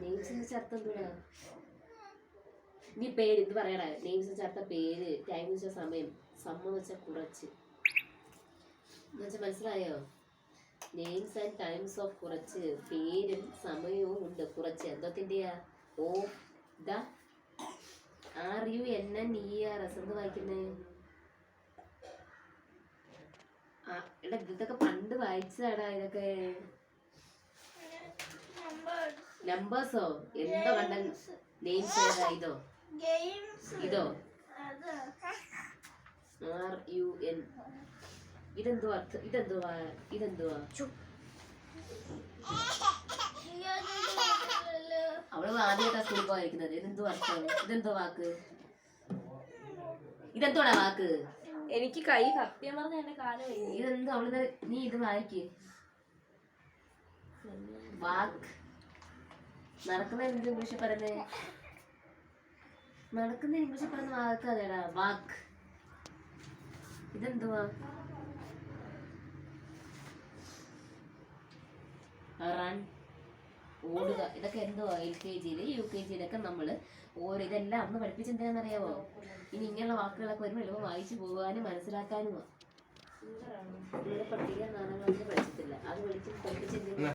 നെയിംസിന്റെ ചേർത്ത എന്തുവാ നീ പേര് ഇത് പറയടാ. നെയിംസ് ചേർത്ത പേര്, ടൈം വെച്ച സമയം, സമ്മ വെച്ച കുറച്ച് എന്നുവെച്ചാൽ മനസ്സിലായോ? നെയിംസ് ആൻഡ് ടൈംസ് ഓഫ് കുറച്ച്, പേരും സമയവും ഉണ്ട് കുറച്ച്. എന്തൊക്കെയാ? ഓ ദ RUNNERS എന്ത് വായിക്കുന്നേ? എടാ ഇതൊക്കെ പണ്ട് വായിച്ചതാടാ. ഇതൊക്കെ നമ്പേഴ്സോ? എന്തോ കണ്ട നെയിംസ് ഏതാ? ഇതോ ഇതോ RUN. ഇതെന്തോ അർത്ഥം? ഇതെന്തുവാ? അവള് ആദ്യമായിട്ടാ സ്കൂളിൽ പോയിരിക്കുന്നത്. ഇതെന്തോ അർത്ഥം? ഇതെന്തോ വാക്ക്? ഇതെന്തോടാ വാക്ക്? എനിക്ക് കൈ സത്യം പറഞ്ഞ എന്റെ കാലം. ഇതെന്തോ അവള് നീ ഇത് വായിക്ക്. വാക്ക് നടക്കുന്ന ഇംഗ്ലീഷിൽ പറയുന്നേ. നടക്കുന്ന ഇംഗ്ലീഷിൽ പറയുന്ന വാക്ക് അതേടാ വാക്ക്. ഇതെന്തുവാ? റൺ, ഓടുക. ഇതൊക്കെ എന്തുവാ? LKG UKG നമ്മള് ഇതെല്ലാം അന്ന് പഠിപ്പിച്ചെന്താണെന്നറിയാവോ? ഇനി ഇങ്ങനെയുള്ള വാക്കുകളൊക്കെ വരുമ്പോൾ എളുപ്പം വായിച്ചു പോകാനും മനസ്സിലാക്കാനുമാണ്. ഇവിടെ പട്ടിക 4ാം ക്ലാസ്സിൽ പഠിച്ചിട്ടില്ല. അത് പഠിപ്പിച്ചെന്തെങ്കിലും